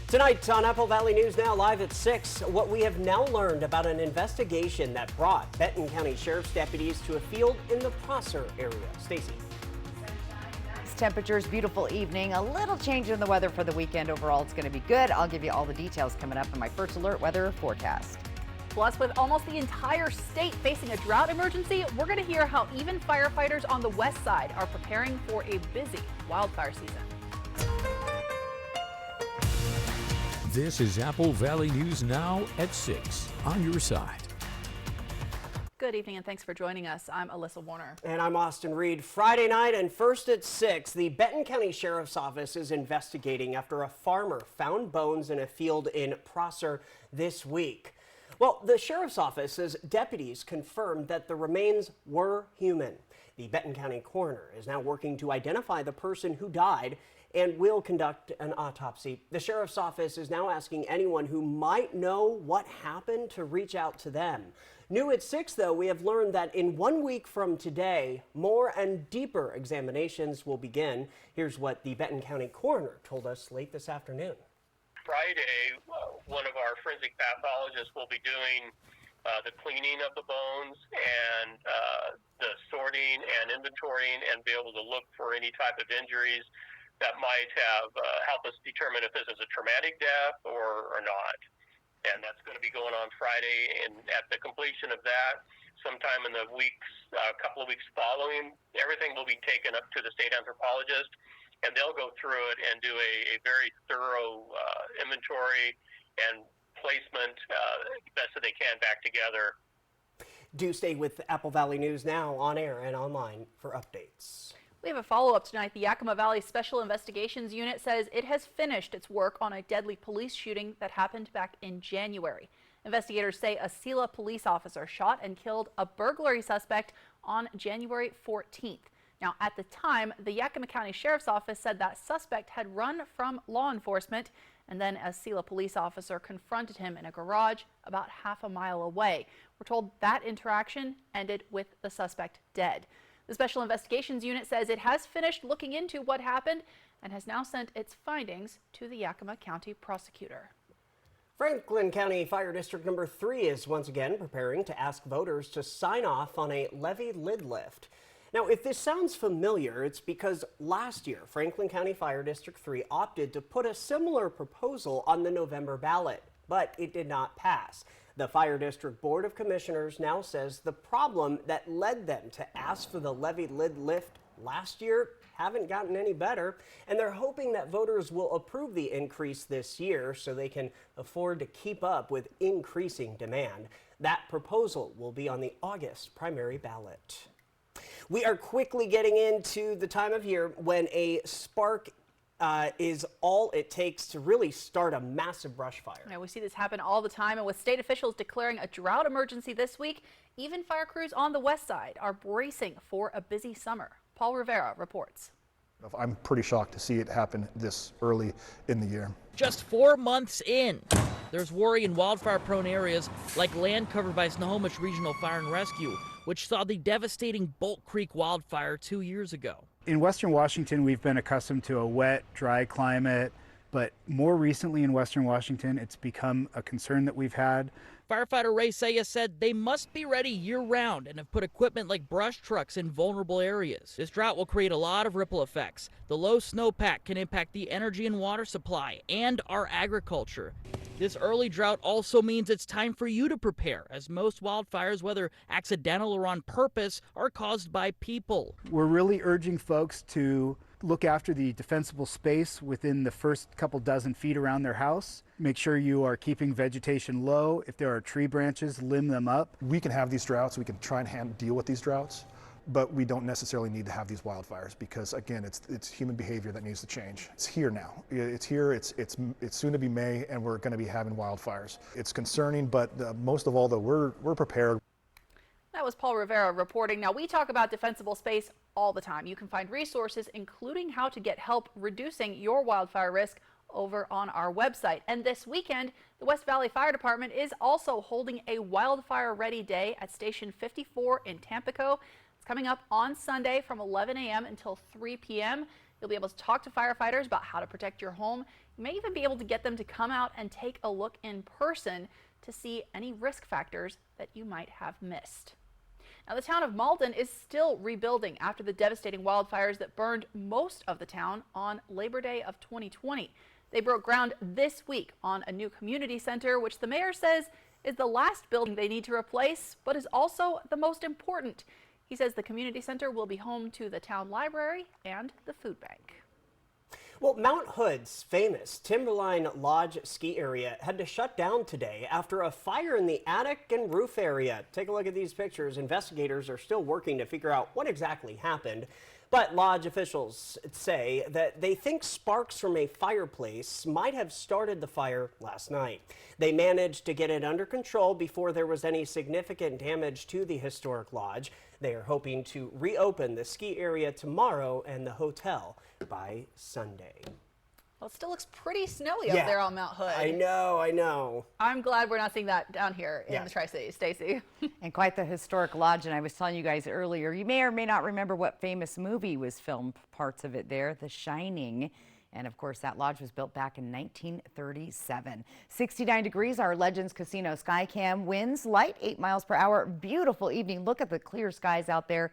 Tonight on Apple Valley News Now live at 6, what we have now learned about an investigation that brought Benton County Sheriff's deputies to a field in the Prosser area. Stacy. Temperatures, beautiful evening, a little change in the weather for the weekend. Overall, it's going to be good. I'll give you all the details coming up in my first alert weather forecast. Plus, with almost the entire state facing a drought emergency, we're going to hear how even firefighters on the west side are preparing for a busy wildfire season. This is Apple Valley News Now at 6 on your side. Good evening and thanks for joining us. I'm Alyssa Warner. And I'm Austin Reed. Friday night and first at 6, the Benton County Sheriff's Office is investigating after a farmer found bones in a field in Prosser this week. Well, the Sheriff's Office says deputies confirmed that the remains were human. The Benton County coroner is now working to identify the person who died and will conduct an autopsy. The Sheriff's Office is now asking anyone who might know what happened to reach out to them. New at 6, though, we have learned that in 1 week from today, more and deeper examinations will begin. Here's what the Benton County coroner told us late this afternoon. Friday, one of our forensic pathologists will be doing the cleaning of the bones and the sorting and inventorying and be able to look for any type of injuries that might have help us determine if this is a traumatic death or not. And that's going to be going on Friday. And at the completion of that, sometime in the couple of weeks following, everything will be taken up to the state anthropologist, and they'll go through it and do a very thorough inventory and placement best that they can back together. Do stay with Apple Valley News Now on air and online for updates. We have a follow-up tonight. The Yakima Valley Special Investigations Unit says it has finished its work on a deadly police shooting that happened back in January. Investigators say a Sela police officer shot and killed a burglary suspect on January 14th. Now, at the time, the Yakima County Sheriff's Office said that suspect had run from law enforcement, and then a Sela police officer confronted him in a garage about half a mile away. We're told that interaction ended with the suspect dead. The Special Investigations Unit says it has finished looking into what happened and has now sent its findings to the Yakima County prosecutor. Franklin County Fire District number 3 is once again preparing to ask voters to sign off on a levee lid lift. Now, if this sounds familiar, it's because last year Franklin County Fire District 3 opted to put a similar proposal on the November ballot, but it did not pass. The Fire District Board of Commissioners now says the problem that led them to ask for the levee lid lift last year haven't gotten any better, and they're hoping that voters will approve the increase this year so they can afford to keep up with increasing demand. That proposal will be on the August primary ballot. We are quickly getting into the time of year when a spark is all it takes to really start a massive brush fire. Yeah, we see this happen all the time, and with state officials declaring a drought emergency this week, even fire crews on the west side are bracing for a busy summer. Paul Rivera reports. I'm pretty shocked to see it happen this early in the year. Just 4 months in, there's worry in wildfire-prone areas like land covered by Snohomish Regional Fire and Rescue, which saw the devastating Bolt Creek wildfire 2 years ago. In Western Washington, we've been accustomed to a wet, dry climate, but more recently in Western Washington, it's become a concern that we've had. Firefighter Ray Saya said they must be ready year-round and have put equipment like brush trucks in vulnerable areas. This drought will create a lot of ripple effects. The low snowpack can impact the energy and water supply and our agriculture. This early drought also means it's time for you to prepare, as most wildfires, whether accidental or on purpose, are caused by people. We're really urging folks to look after the defensible space within the first couple dozen feet around their house. Make sure you are keeping vegetation low. If there are tree branches, limb them up. We can have these droughts, we can try and deal with these droughts, but we don't necessarily need to have these wildfires because, again, it's human behavior that needs to change. It's here now. It's here. It's soon to be May, and we're going to be having wildfires. It's concerning, but most of all, though, we're prepared. That was Paul Rivera reporting. Now, we talk about defensible space all the time. You can find resources, including how to get help reducing your wildfire risk, over on our website. And this weekend, the West Valley Fire Department is also holding a wildfire ready day at Station 54 in Tampico. It's coming up on Sunday from 11 a.m. until 3 p.m. You'll be able to talk to firefighters about how to protect your home. You may even be able to get them to come out and take a look in person to see any risk factors that you might have missed. Now, the town of Malden is still rebuilding after the devastating wildfires that burned most of the town on Labor Day of 2020. They broke ground this week on a new community center, which the mayor says is the last building they need to replace, but is also the most important. He says the community center will be home to the town library and the food bank. Well, Mount Hood's famous Timberline Lodge ski area had to shut down today after a fire in the attic and roof area. Take a look at these pictures. Investigators are still working to figure out what exactly happened. But lodge officials say that they think sparks from a fireplace might have started the fire last night. They managed to get it under control before there was any significant damage to the historic lodge. They are hoping to reopen the ski area tomorrow and the hotel by Sunday. Well, it still looks pretty snowy up there on Mount Hood. I know. I'm glad we're not seeing that down here in the Tri-Cities, Stacy. And quite the historic lodge. And I was telling you guys earlier, you may or may not remember what famous movie was filmed, parts of it there, The Shining. And of course, that lodge was built back in 1937. 69 degrees, our Legends Casino Skycam winds light 8 miles per hour. Beautiful evening. Look at the clear skies out there.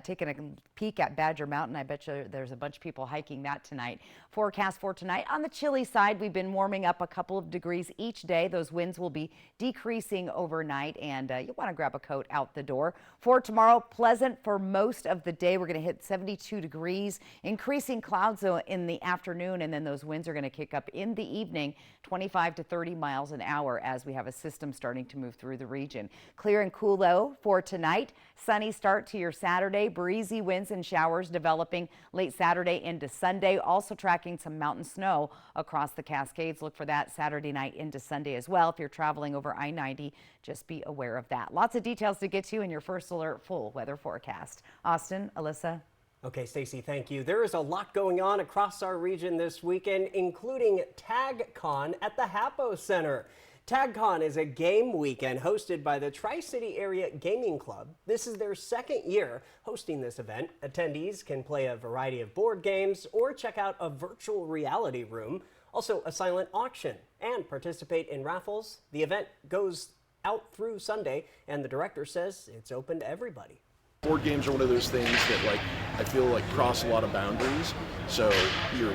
Taking a peek at Badger Mountain. I bet you there's a bunch of people hiking that tonight. Forecast for tonight on the chilly side. We've been warming up a couple of degrees each day. Those winds will be decreasing overnight, and you'll want to grab a coat out the door. For tomorrow, pleasant for most of the day. We're going to hit 72 degrees, increasing clouds in the afternoon, and then those winds are going to kick up in the evening, 25 to 30 miles an hour as we have a system starting to move through the region. Clear and cool though for tonight. Sunny start to your Saturday. Breezy winds and showers developing late Saturday into Sunday. Also tracking some mountain snow across the Cascades. Look for that Saturday night into Sunday as well. If you're traveling over I-90, just be aware of that. Lots of details to get to in your First Alert full weather forecast. Austin, Alyssa. Okay, Stacy, thank you. There is a lot going on across our region this weekend, including TagCon at the Hapo Center. TagCon is a game weekend hosted by the Tri-City Area Gaming Club. This is their second year hosting this event. Attendees can play a variety of board games or check out a virtual reality room, also a silent auction, and participate in raffles. The event goes out through Sunday, and the director says it's open to everybody. Board games are one of those things that I feel cross a lot of boundaries. So you're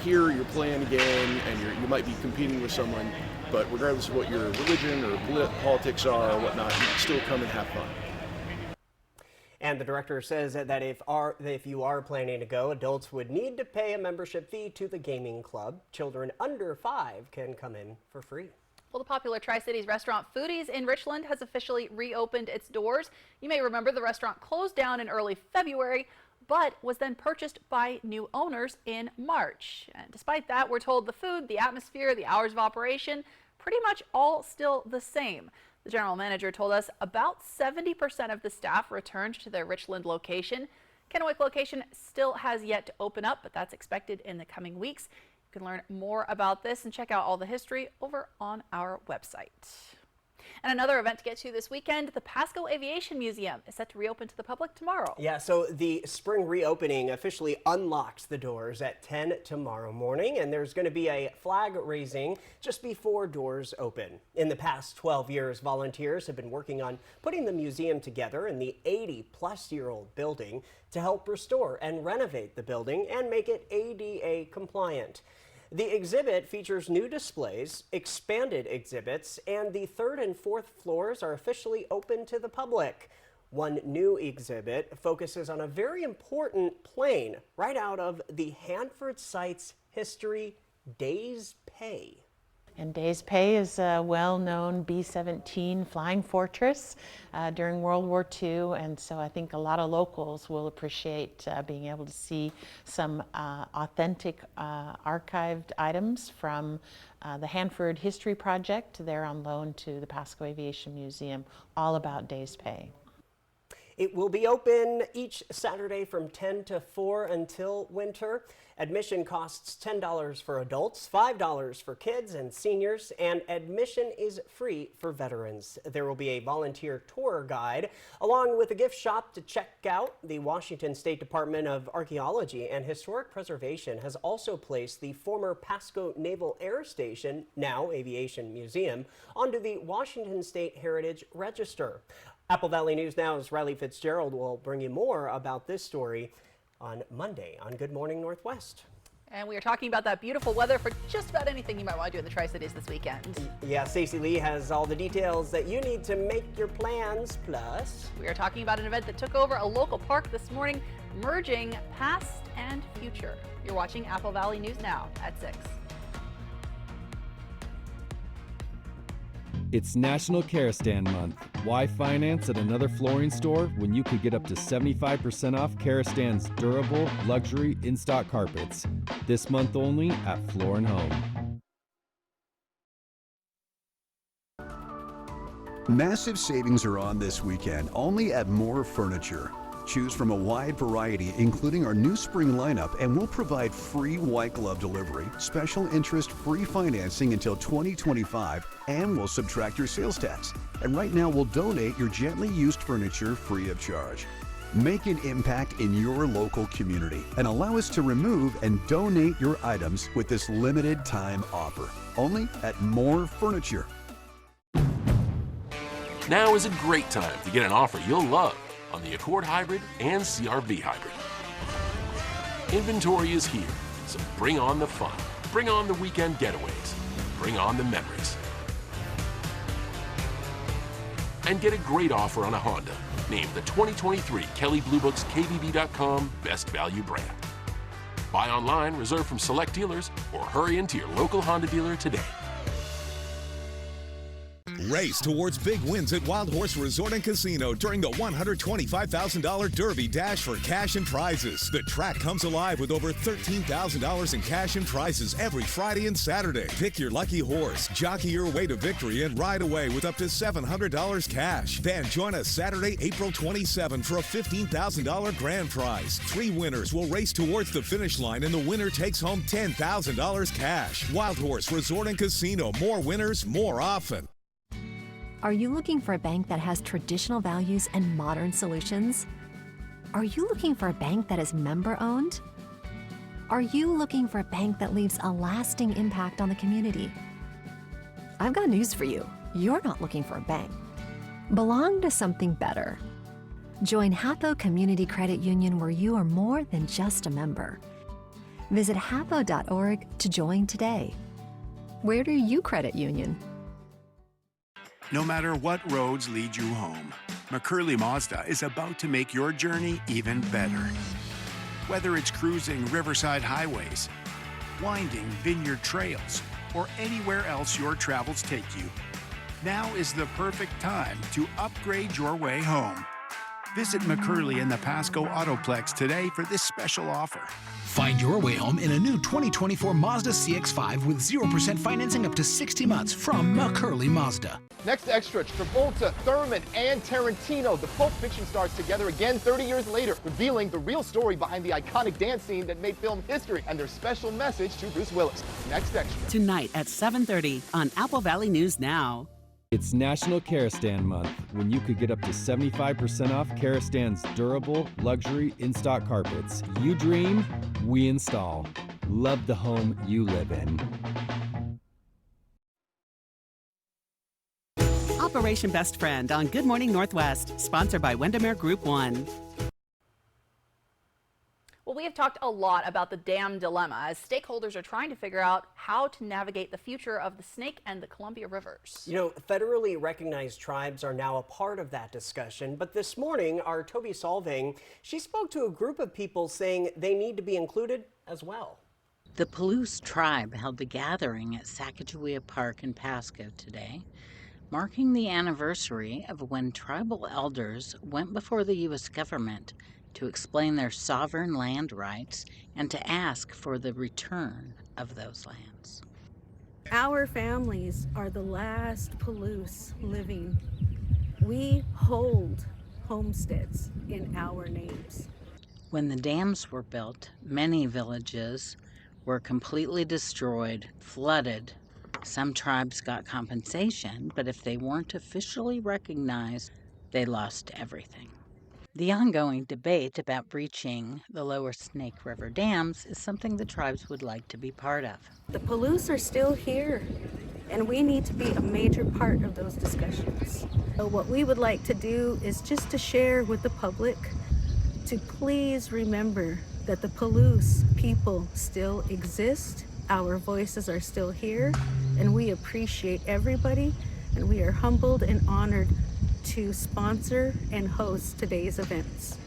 here, you're playing a game, and you might be competing with someone, but regardless of what your religion or politics are or whatnot, you can still come and have fun. And the director says that if you are planning to go, adults would need to pay a membership fee to the gaming club. Children under 5 can come in for free. Well, the popular Tri-Cities restaurant Foodies in Richland has officially reopened its doors. You may remember the restaurant closed down in early February, but was then purchased by new owners in March. And despite that, we're told the food, the atmosphere, the hours of operation, pretty much all still the same. The general manager told us about 70% of the staff returned to their Richland location. Kennewick location still has yet to open up, but that's expected in the coming weeks. You can learn more about this and check out all the history over on our website. And another event to get to this weekend, the Pasco Aviation Museum is set to reopen to the public tomorrow. Yeah, so the spring reopening officially unlocks the doors at 10 tomorrow morning, and there's going to be a flag raising just before doors open. In the past 12 years, volunteers have been working on putting the museum together in the 80-plus-year-old building to help restore and renovate the building and make it ADA compliant. The exhibit features new displays, expanded exhibits, and the 3rd and 4th floors are officially open to the public. One new exhibit focuses on a very important plane right out of the Hanford site's history, Days Pay. And Days Pay is a well-known B-17 flying fortress during World War II, and so I think a lot of locals will appreciate being able to see some authentic archived items from the Hanford History Project. They're on loan to the Pasco Aviation Museum, all about Days Pay. It will be open each Saturday from 10 to 4 until winter. Admission costs $10 for adults, $5 for kids and seniors, and admission is free for veterans. There will be a volunteer tour guide along with a gift shop to check out. The Washington State Department of Archaeology and Historic Preservation has also placed the former Pasco Naval Air Station, now Aviation Museum, onto the Washington State Heritage Register. Apple Valley News Now's Riley Fitzgerald will bring you more about this story on Monday on Good Morning Northwest. And we are talking about that beautiful weather for just about anything you might want to do in the Tri-Cities this weekend. Yeah, Stacey Lee has all the details that you need to make your plans. Plus, we are talking about an event that took over a local park this morning, merging past and future. You're watching Apple Valley News Now at 6. It's National Care Stand Month. Why finance at another flooring store when you could get up to 75% off Care Stand's durable, luxury, in-stock carpets? This month only at Floor & Home. Massive savings are on this weekend, only at More Furniture. Choose from a wide variety, including our new spring lineup, and we'll provide free white glove delivery, special interest free financing until 2025, and we'll subtract your sales tax. And right now, we'll donate your gently used furniture free of charge. Make an impact in your local community and allow us to remove and donate your items with this limited time offer. Only at More Furniture. Now is a great time to get an offer you'll love on the Accord Hybrid and CR-V Hybrid. Inventory is here, so bring on the fun. Bring on the weekend getaways. Bring on the memories. And get a great offer on a Honda, named the 2023 Kelley Blue Book's KBB.com Best Value Brand. Buy online, reserve from select dealers, or hurry into your local Honda dealer today. Race towards big wins at Wild Horse Resort and Casino during the $125,000 Derby Dash for cash and prizes. The track comes alive with over $13,000 in cash and prizes every Friday and Saturday. Pick your lucky horse, jockey your way to victory, and ride away with up to $700 cash. Then join us Saturday, April 27 for a $15,000 grand prize. 3 winners will race towards the finish line, and the winner takes home $10,000 cash. Wild Horse Resort and Casino. More winners, more often. Are you looking for a bank that has traditional values and modern solutions? Are you looking for a bank that is member-owned? Are you looking for a bank that leaves a lasting impact on the community? I've got news for you. You're not looking for a bank. Belong to something better. Join Hatho Community Credit Union, where you are more than just a member. Visit hatho.org to join today. Where do you credit union? No matter what roads lead you home, McCurley Mazda is about to make your journey even better. Whether it's cruising riverside highways, winding vineyard trails, or anywhere else your travels take you, now is the perfect time to upgrade your way home. Visit McCurley in the Pasco Autoplex today for this special offer. Find your way home in a new 2024 Mazda CX-5 with 0% financing up to 60 months from McCurley Mazda. Next extra, Travolta, Thurman, and Tarantino. The Pulp Fiction stars together again 30 years later, revealing the real story behind the iconic dance scene that made film history and their special message to Bruce Willis. Next extra. Tonight at 7:30 on Apple Valley News Now. It's National Care Stand Month, when you could get up to 75% off Care Stand's durable, luxury, in-stock carpets. You dream, we install. Love the home you live in. Operation Best Friend on Good Morning Northwest, sponsored by Windermere Group 1. Well, we have talked a lot about the dam dilemma as stakeholders are trying to figure out how to navigate the future of the Snake and the Columbia rivers. You know, federally recognized tribes are now a part of that discussion, but this morning, our Toby Solving, she spoke to a group of people saying they need to be included as well. The Palouse tribe held a gathering at Sacagawea Park in Pasco today, marking the anniversary of when tribal elders went before the U.S. government to explain their sovereign land rights and to ask for the return of those lands. Our families are the last Palouse living. We hold homesteads in our names. When the dams were built, many villages were completely destroyed, flooded. Some tribes got compensation, but if they weren't officially recognized, they lost everything. The ongoing debate about breaching the lower Snake River dams is something the tribes would like to be part of. The Palouse are still here, and we need to be a major part of those discussions. So what we would like to do is just to share with the public to please remember that the Palouse people still exist, our voices are still here, and we appreciate everybody, and we are humbled and honored to sponsor and host today's events.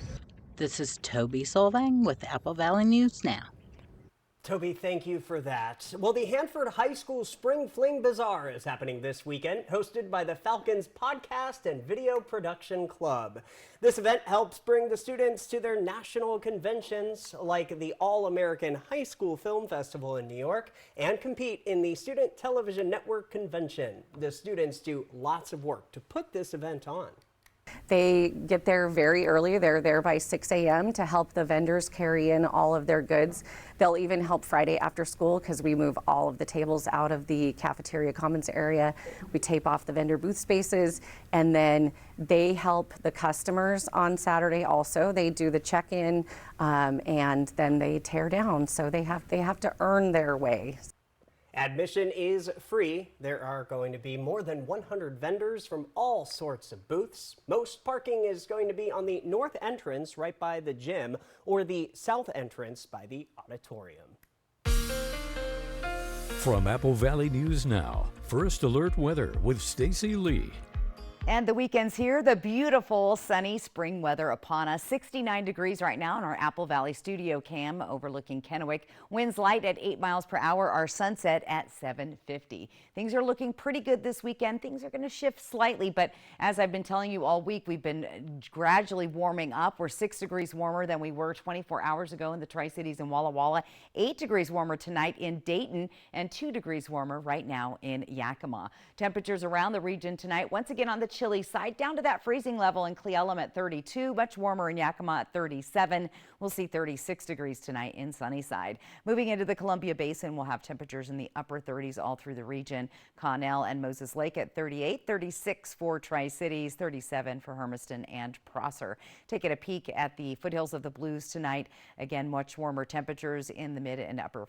This is Toby Solvang with Apple Valley News Now. Toby, thank you for that. Well, the Hanford High School Spring Fling Bazaar is happening this weekend, hosted by the Falcons Podcast and Video Production Club. This event helps bring the students to their national conventions like the All-American High School Film Festival in New York and compete in the Student Television Network Convention. The students do lots of work to put this event on. They get there very early. They're there by 6 a.m. to help the vendors carry in all of their goods. They'll even help Friday after school because we move all of the tables out of the cafeteria commons area. We tape off the vendor booth spaces, and then they help the customers on Saturday also. They do the check-in and then they tear down. So they have to earn their way. Admission is free. There are going to be more than 100 vendors from all sorts of booths. Most parking is going to be on the north entrance right by the gym or the south entrance by the auditorium. From Apple Valley News Now, First Alert Weather with Stacy Lee. And the weekend's here, the beautiful sunny spring weather upon us. 69 degrees right now in our Apple Valley studio cam overlooking Kennewick. Winds light at 8 miles per hour. Our sunset at 7:50. Things are looking pretty good this weekend. Things are going to shift slightly, but as I've been telling you all week, we've been gradually warming up. We're 6 degrees warmer than we were 24 hours ago in the Tri-Cities and Walla Walla. 8 degrees warmer tonight in Dayton and 2 degrees warmer right now in Yakima. Temperatures around the region tonight, once again on the chilly side, down to that freezing level in Cle Elum at 32, much warmer in Yakima at 37. We'll see 36 degrees tonight in Sunnyside. Moving into the Columbia Basin, we'll have temperatures in the upper 30s all through the region. Connell and Moses Lake at 38, 36 for Tri-Cities, 37 for Hermiston and Prosser. Taking a peek at the foothills of the Blues tonight. Again, much warmer temperatures in the mid and upper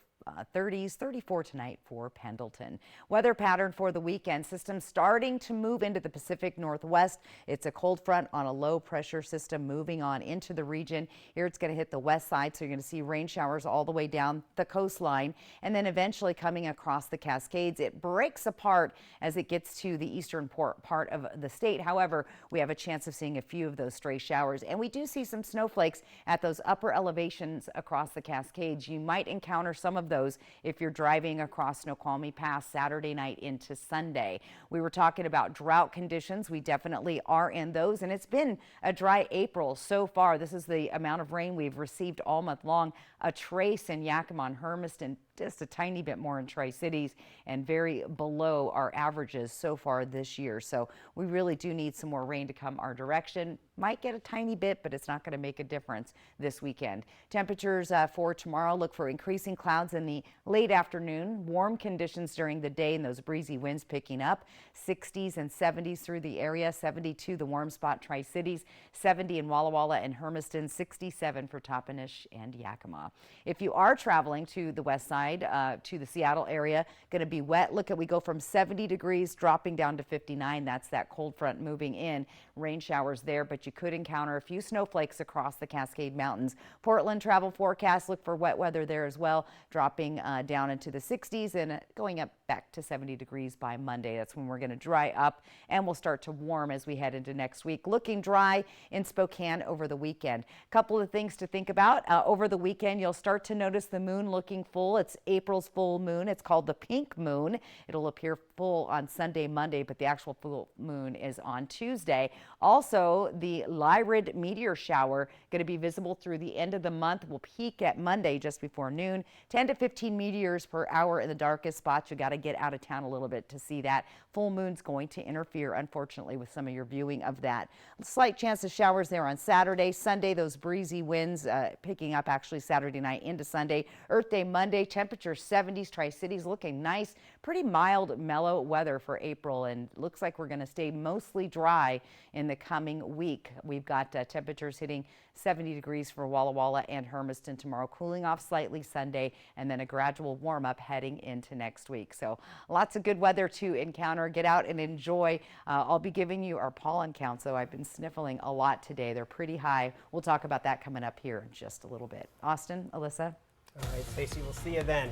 30s, 34 tonight for Pendleton. Weather pattern for the weekend. System starting to move into the Pacific Northwest. It's a cold front on a low pressure system moving on into the region. Here it's going to hit the west side, so you're going to see rain showers all the way down the coastline and then eventually coming across the Cascades. It breaks apart as it gets to the eastern part of the state. However, we have a chance of seeing a few of those stray showers, and we do see some snowflakes at those upper elevations across the Cascades. You might encounter some of those if you're driving across Snoqualmie Pass Saturday night into Sunday. We were talking about drought conditions. We definitely are in those, and it's been a dry April so far. This is the amount of rain we've received all month long. A trace in Yakima and Hermiston, just a tiny bit more in Tri-Cities, and very below our averages so far this year. So we really do need some more rain to come our direction. Might get a tiny bit, but it's not going to make a difference this weekend. Temperatures for tomorrow, look for increasing clouds in the late afternoon, warm conditions during the day, and those breezy winds picking up. 60s and 70s through the area, 72 the warm spot Tri-Cities, 70 in Walla Walla and Hermiston, 67 for Toppenish and Yakima. If you are traveling to the west side, to the Seattle area, going to be wet. Look at, we go from 70 degrees dropping down to 59. That's that cold front moving in. Rain showers there, but you could encounter a few snowflakes across the Cascade Mountains. Portland travel forecast, look for wet weather there as well, dropping down into the 60s and going up back to 70 degrees by Monday. That's when we're going to dry up and we'll start to warm as we head into next week. Looking dry in Spokane over the weekend. Couple of things to think about. Over the weekend, you'll start to notice the moon looking full. It's It's April's full moon. It's called the pink moon. It'll appear full on Sunday, Monday, but the actual full moon is on Tuesday. Also, the Lyrid meteor shower going to be visible through the end of the month. Will peak at Monday just before noon. 10 to 15 meteors per hour in the darkest spots. You got to get out of town a little bit to see that. Full moon's going to interfere, unfortunately, with some of your viewing of that. Slight chance of showers there on Saturday. Sunday, those breezy winds picking up actually Saturday night into Sunday. Earth Day Monday, temperature 70s. Tri-Cities looking nice. Pretty mild, mellow weather for April, and looks like we're going to stay mostly dry in the coming week. We've got temperatures hitting 70 degrees for Walla Walla and Hermiston tomorrow, cooling off slightly Sunday, and then a gradual warm up heading into next week. So lots of good weather to encounter. Get out and enjoy. I'll be giving you our pollen counts, though. I've been sniffling a lot today. They're pretty high. We'll talk about that coming up here in just a little bit. Austin, Alyssa. All right, Stacey, we'll see you then.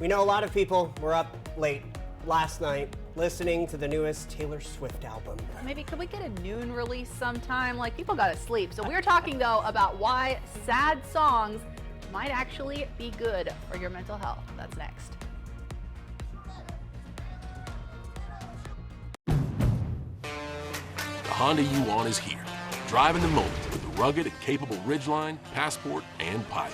We know a lot of people were up late last night listening to the newest Taylor Swift album. Maybe could we get a noon release sometime? Like, people gotta sleep. So we're talking though about why sad songs might actually be good for your mental health. That's next. The Honda you want is here. Driving the moment with the rugged and capable Ridgeline, Passport, and Pilot.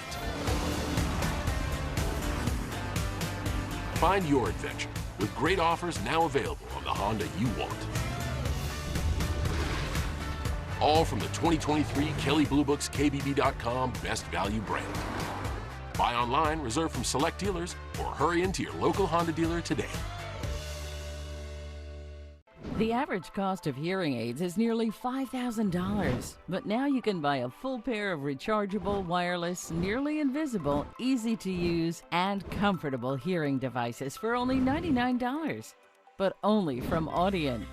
Find your adventure with great offers now available on the Honda you want. All from the 2023 Kelley Blue Book's KBB.com Best Value brand. Buy online, reserve from select dealers, or hurry into your local Honda dealer today. The average cost of hearing aids is nearly $5,000, but now you can buy a full pair of rechargeable, wireless, nearly invisible, easy to use, and comfortable hearing devices for only $99, but only from Audient.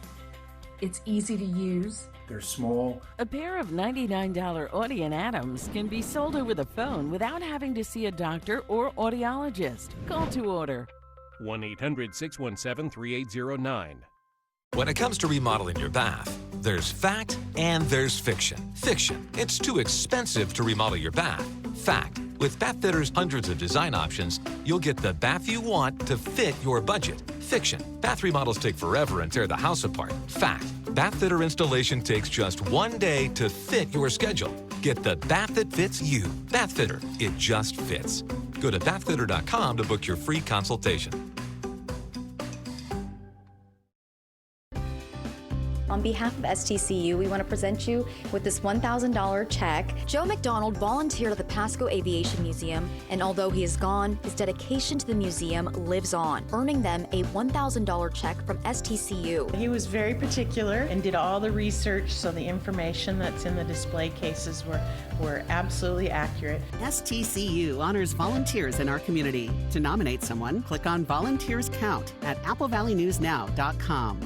It's easy to use. They're small. A pair of $99 Audient Atoms can be sold over the phone without having to see a doctor or audiologist. Call to order. 1-800-617-3809. When it comes to remodeling your bath, there's fact and there's fiction. Fiction, it's too expensive to remodel your bath. Fact, with Bath Fitter's hundreds of design options, you'll get the bath you want to fit your budget. Fiction, bath remodels take forever and tear the house apart. Fact, Bath Fitter installation takes just 1 day to fit your schedule. Get the bath that fits you. Bath Fitter, it just fits. Go to bathfitter.com to book your free consultation. On behalf of STCU, we want to present you with this $1,000 check. Joe McDonald volunteered at the Pasco Aviation Museum, and although he is gone, his dedication to the museum lives on, earning them a $1,000 check from STCU. He was very particular and did all the research, so the information that's in the display cases were absolutely accurate. STCU honors volunteers in our community. To nominate someone, click on Volunteers Count at applevalleyNewsNow.com.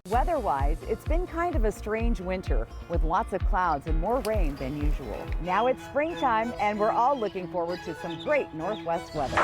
Weather-wise, it's been kind of a strange winter with lots of clouds and more rain than usual. Now it's springtime and we're all looking forward to some great northwest weather.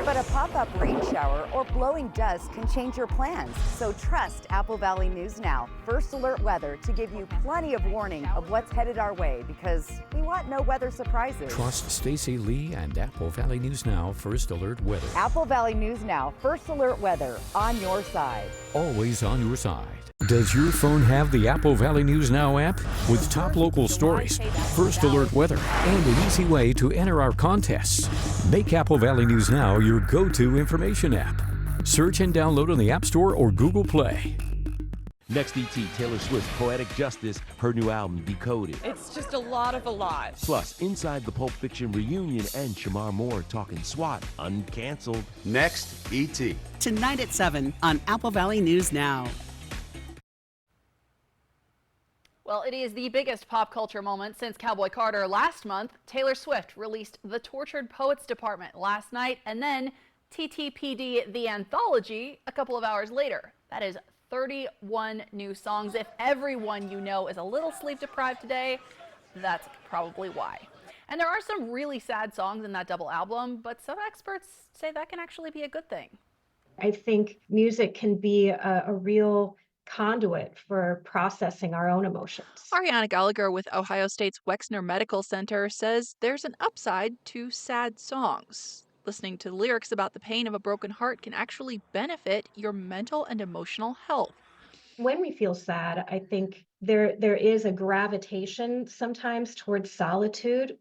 But a pop-up rain shower or blowing dust can change your plans. So trust Apple Valley News Now First Alert Weather to give you plenty of warning of what's headed our way because we want no weather surprises. Trust Stacey Lee and Apple Valley News Now First Alert Weather. Apple Valley News Now First Alert Weather, on your side. Always on your side. Does your phone have the Apple Valley News Now app? With top local stories, first alert weather, and an easy way to enter our contests. Make Apple Valley News Now your go-to information app. Search and download on the App Store or Google Play. Next ET, Taylor Swift's Poetic Justice, her new album, Decoded. It's just a lot of a lot. Plus, Inside the Pulp Fiction reunion and Shamar Moore talking SWAT, uncanceled. Next ET. Tonight at 7 on Apple Valley News Now. Well, it is the biggest pop culture moment since Cowboy Carter last month. Taylor Swift released The Tortured Poets Department last night, and then TTPD The Anthology a couple of hours later. That is 31 new songs. If everyone you know is a little sleep deprived today, that's probably why. And there are some really sad songs in that double album, but some experts say that can actually be a good thing. I think music can be a real conduit for processing our own emotions. Ariana Gallagher with Ohio State's Wexner Medical Center says there's an upside to sad songs. Listening to lyrics about the pain of a broken heart can actually benefit your mental and emotional health. When we feel sad, I think there is a gravitation sometimes towards solitude,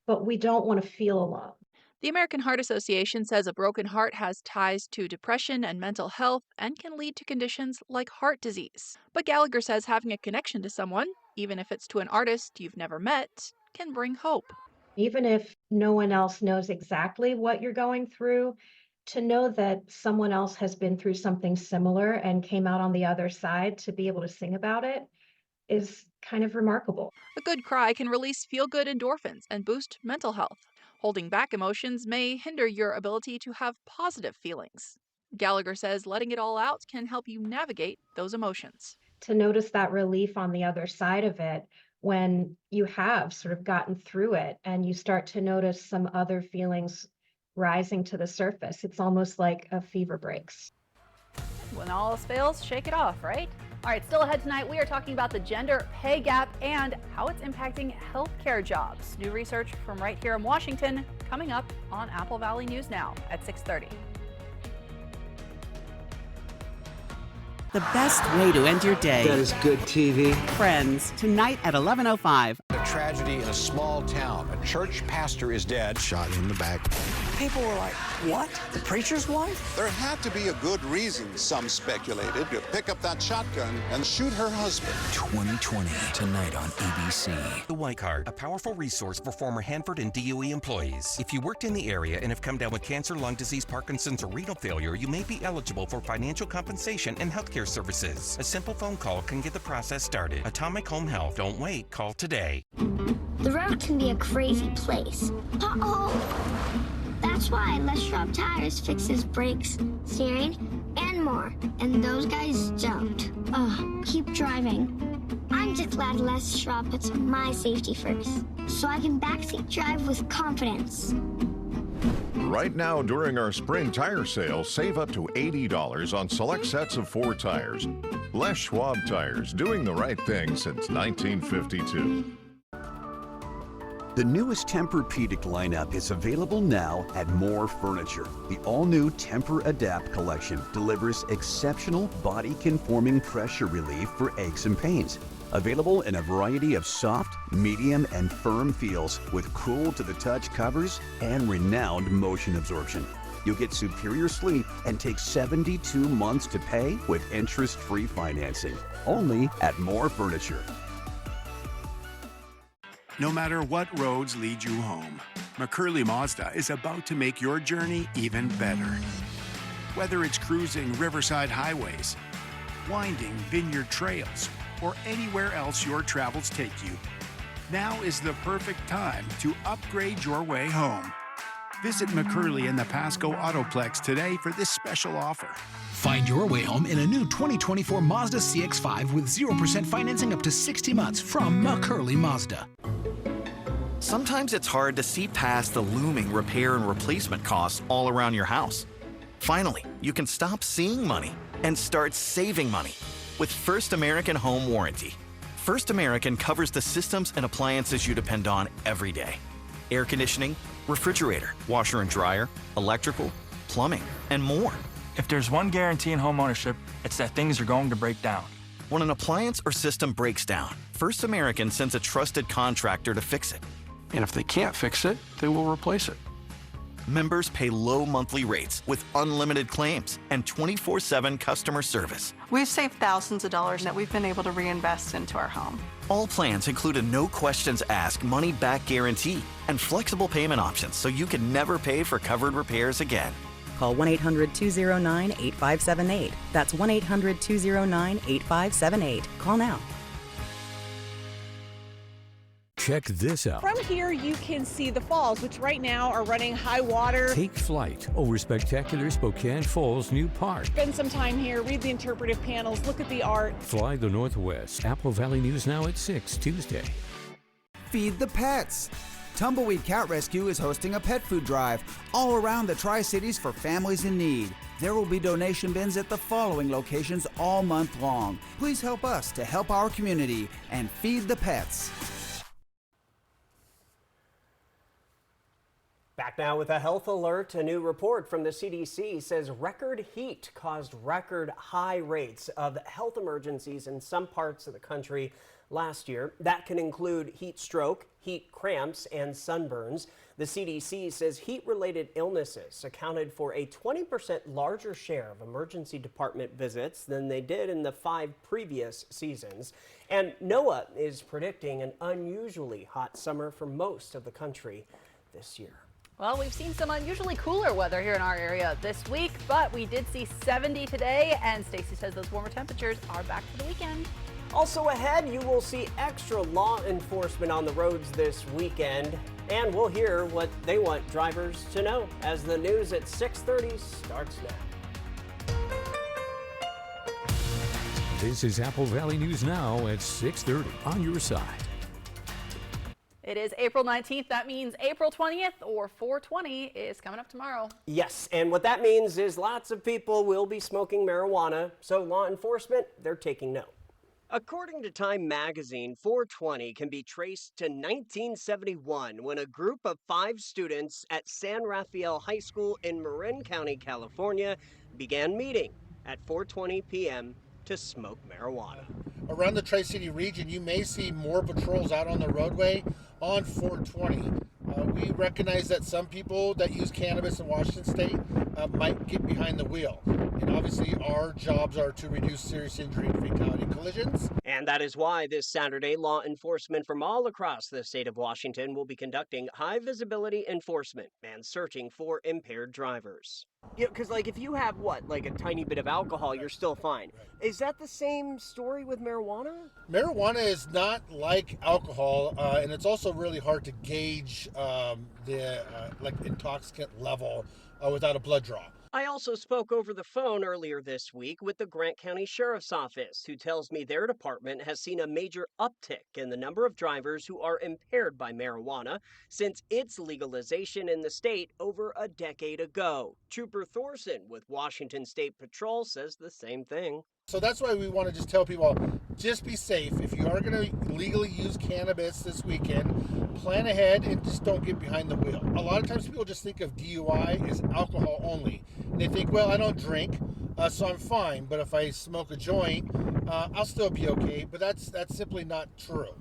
but we don't want to feel alone. The American Heart Association says a broken heart has ties to depression and mental health and can lead to conditions like heart disease. But Gallagher says having a connection to someone, even if it's to an artist you've never met, can bring hope. Even if no one else knows exactly what you're going through, to know that someone else has been through something similar and came out on the other side to be able to sing about it is kind of remarkable. A good cry can release feel-good endorphins and boost mental health. Holding back emotions may hinder your ability to have positive feelings. Gallagher says letting it all out can help you navigate those emotions. To notice that relief on the other side of it when you have sort of gotten through it and you start to notice some other feelings rising to the surface. It's almost like a fever breaks. When all else fails, shake it off, right? All right, still ahead tonight, we are talking about the gender pay gap and how it's impacting healthcare jobs. New research from right here in Washington coming up on Apple Valley News Now at 6:30. The best way to end your day. That is good TV. Friends, tonight at 11:05. A tragedy in a small town. A church pastor is dead. Shot in the back. People were like, what? The preacher's wife? There had to be a good reason, some speculated, to pick up that shotgun and shoot her husband. 2020, tonight on ABC. The White Card, a powerful resource for former Hanford and DOE employees. If you worked in the area and have come down with cancer, lung disease, Parkinson's, or renal failure, you may be eligible for financial compensation and healthcare services. A simple phone call can get the process started. Atomic Home Health. Don't wait. Call today. The road can be a crazy place. Uh-oh! That's why Les Schwab Tires fixes brakes, steering, and more. And those guys don't. Keep driving. I'm just glad Les Schwab puts my safety first, so I can backseat drive with confidence. Right now, during our spring tire sale, save up to $80 on select sets of 4 tires. Les Schwab Tires, doing the right thing since 1952. The newest Tempur-Pedic lineup is available now at More Furniture. The all-new Tempur-Adapt collection delivers exceptional body-conforming pressure relief for aches and pains. Available in a variety of soft, medium, and firm feels with cool-to-the-touch covers and renowned motion absorption. You'll get superior sleep and take 72 months to pay with interest-free financing. Only at More Furniture. No matter what roads lead you home, McCurley Mazda is about to make your journey even better. Whether it's cruising riverside highways, winding vineyard trails, or anywhere else your travels take you, now is the perfect time to upgrade your way home. Visit McCurley in the Pasco Autoplex today for this special offer. Find your way home in a new 2024 Mazda CX-5 with 0% financing up to 60 months from McCurley Mazda. Sometimes it's hard to see past the looming repair and replacement costs all around your house. Finally, you can stop seeing money and start saving money with First American Home Warranty. First American covers the systems and appliances you depend on every day. Air conditioning, refrigerator, washer and dryer, electrical, plumbing, and more. If there's one guarantee in homeownership, it's that things are going to break down. When an appliance or system breaks down, First American sends a trusted contractor to fix it. And if they can't fix it, they will replace it. Members pay low monthly rates with unlimited claims and 24/7 customer service. We've saved thousands of dollars that we've been able to reinvest into our home. All plans include a no questions asked money back guarantee and flexible payment options so you can never pay for covered repairs again. Call 1-800-209-8578. That's 1-800-209-8578. Call now. Check this out. From here, you can see the falls, which right now are running high water. Take flight over spectacular Spokane Falls New Park. Spend some time here, read the interpretive panels, look at the art. Fly the Northwest. Apple Valley News Now at 6, Tuesday. Feed the pets. Tumbleweed Cat Rescue is hosting a pet food drive all around the Tri-Cities for families in need. There will be donation bins at the following locations all month long. Please help us to help our community and feed the pets. Back now with a health alert. A new report from the CDC says record heat caused record high rates of health emergencies in some parts of the country last year. That can include heat stroke, heat cramps, and sunburns. The CDC says heat-related illnesses accounted for a 20% larger share of emergency department visits than they did in the 5 previous seasons. And NOAA is predicting an unusually hot summer for most of the country this year. Well, we've seen some unusually cooler weather here in our area this week, but we did see 70 today, and Stacy says those warmer temperatures are back for the weekend. Also ahead, you will see extra law enforcement on the roads this weekend, and we'll hear what they want drivers to know as the news at 6:30 starts now. This is Apple Valley News Now at 6:30 on your side. It is April 19th. That means April 20th or 420 is coming up tomorrow. Yes, and what that means is lots of people will be smoking marijuana, so law enforcement, they're taking note. According to Time magazine, 420 can be traced to 1971 when a group of 5 students at San Rafael High School in Marin County, California, began meeting at 4:20 p.m. to smoke marijuana. Around the Tri-City region, you may see more patrols out on the roadway on 420. We recognize that some people that use cannabis in Washington State might get behind the wheel. And obviously our jobs are to reduce serious injury and fatality collisions. And that is why this Saturday, law enforcement from all across the state of Washington will be conducting high visibility enforcement and searching for impaired drivers. Yeah, because like if you have like a tiny bit of alcohol, you're still fine. Is that the same story with marijuana? Marijuana is not like alcohol, and it's also really hard to gauge the intoxicant level without a blood draw. I also spoke over the phone earlier this week with the Grant County Sheriff's Office, who tells me their department has seen a major uptick in the number of drivers who are impaired by marijuana since its legalization in the state over a decade ago. Trooper Thorson with Washington State Patrol says the same thing. So that's why we want to just tell people, just be safe. If you are going to legally use cannabis this weekend, plan ahead and just don't get behind the wheel. A lot of times people just think of DUI as alcohol only. And they think, well, I don't drink, so I'm fine. But if I smoke a joint, I'll still be okay. But that's simply not true.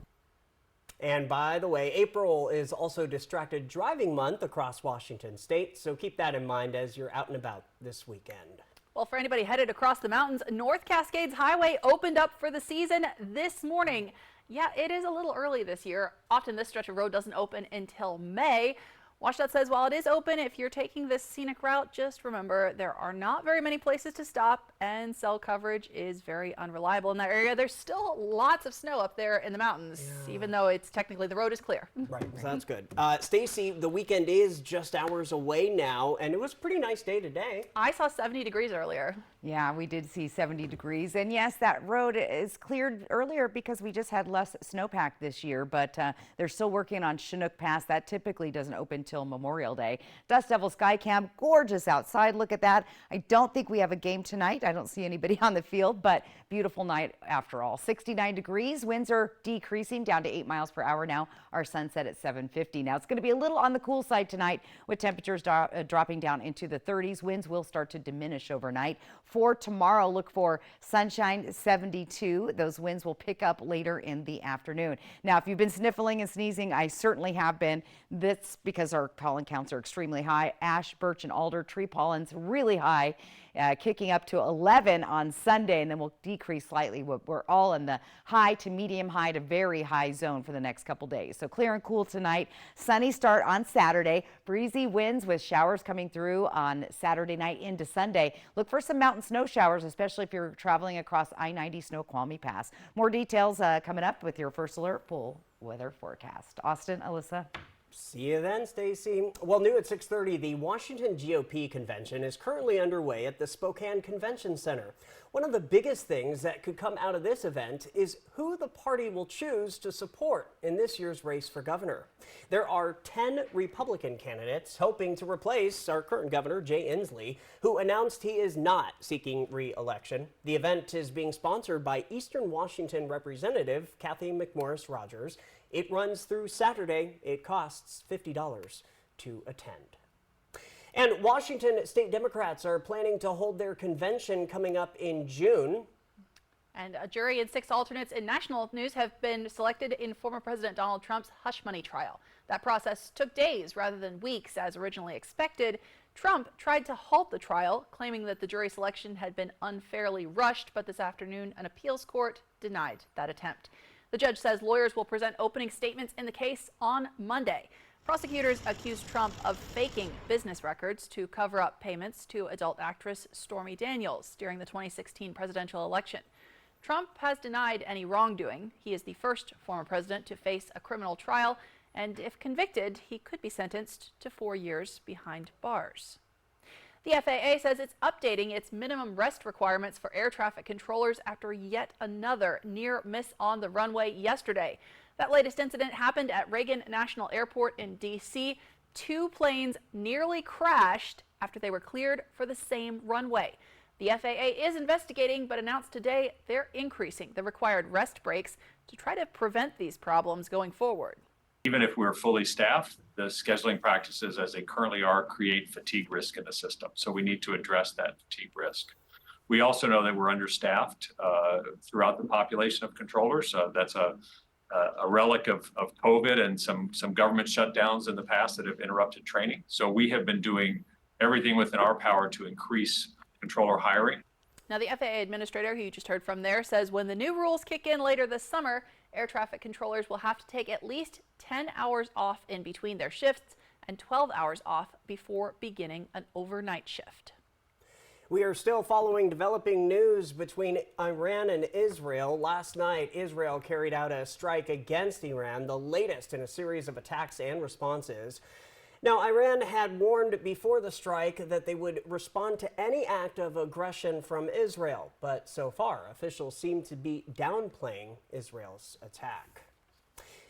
And by the way, April is also Distracted Driving Month across Washington State, so keep that in mind as you're out and about this weekend. Well, for anybody headed across the mountains, North Cascades Highway opened up for the season this morning. Yeah, it is a little early this year. Often this stretch of road doesn't open until May. WashDOT says while it is open, if you're taking this scenic route, just remember there are not very many places to stop and cell coverage is very unreliable in that area. There's still lots of snow up there in the mountains, even though it's technically the road is clear. Right, so that's good. Stacy, the weekend is just hours away now, and it was a pretty nice day today. I saw 70 degrees earlier. Yeah, we did see 70 degrees. And yes, that road is cleared earlier because we just had less snowpack this year, but they're still working on Chinook Pass. That typically doesn't open till Memorial Day. Dust Devil Sky Cam, gorgeous outside. Look at that. I don't think we have a game tonight. I don't see anybody on the field, but beautiful night after all. 69 degrees. Winds are decreasing down to 8 miles per hour now. Our sunset at 7:50. Now it's going to be a little on the cool side tonight with temperatures dropping down into the 30s. Winds will start to diminish overnight. For tomorrow, look for sunshine, 72. Those winds will pick up later in the afternoon. Now, if you've been sniffling and sneezing, I certainly have been. That's because our pollen counts are extremely high. Ash, birch, and alder tree pollen's really high, kicking up to 11 on Sunday, and then we'll decrease slightly. We're all in the high to medium high to very high zone for the next couple days. So clear and cool tonight. Sunny start on Saturday. Breezy winds with showers coming through on Saturday night into Sunday. Look for some mountain snow showers, especially if you're traveling across I-90 Snoqualmie Pass. More details coming up with your first alert full weather forecast. Austin, Alyssa. See you then, Stacy. Well, new at 6:30, the Washington GOP convention is currently underway at the Spokane Convention Center. One of the biggest things that could come out of this event is who the party will choose to support in this year's race for governor. There are 10 Republican candidates hoping to replace our current governor, Jay Inslee, who announced he is not seeking re-election. The event is being sponsored by Eastern Washington Representative Kathy McMorris Rogers. It runs through Saturday. It costs $50. to attend. And Washington state Democrats are planning to hold their convention coming up in June. And a jury and 6 alternates in national news have been selected in former President Donald Trump's hush money trial. That process took days rather than weeks as originally expected. Trump tried to halt the trial, claiming that the jury selection had been unfairly rushed, but this afternoon an appeals court denied that attempt. The judge says lawyers will present opening statements in the case on Monday. Prosecutors accused Trump of faking business records to cover up payments to adult actress Stormy Daniels during the 2016 presidential election. Trump has denied any wrongdoing. He is the first former president to face a criminal trial, and if convicted, he could be sentenced to 4 years behind bars. The FAA says it's updating its minimum rest requirements for air traffic controllers after yet another near miss on the runway yesterday. That latest incident happened at Reagan National Airport in D.C. 2 planes nearly crashed after they were cleared for the same runway. The FAA is investigating, but announced today they're increasing the required rest breaks to try to prevent these problems going forward. Even if we're fully staffed, the scheduling practices as they currently are create fatigue risk in the system. So we need to address that fatigue risk. We also know that we're understaffed throughout the population of controllers. That's a relic of COVID and some government shutdowns in the past that have interrupted training. So we have been doing everything within our power to increase controller hiring. Now, the FAA administrator, who you just heard from there, says when the new rules kick in later this summer, air traffic controllers will have to take at least 10 hours off in between their shifts and 12 hours off before beginning an overnight shift. We are still following developing news between Iran and Israel. Last night, Israel carried out a strike against Iran, the latest in a series of attacks and responses. Now, Iran had warned before the strike that they would respond to any act of aggression from Israel, but so far, officials seem to be downplaying Israel's attack.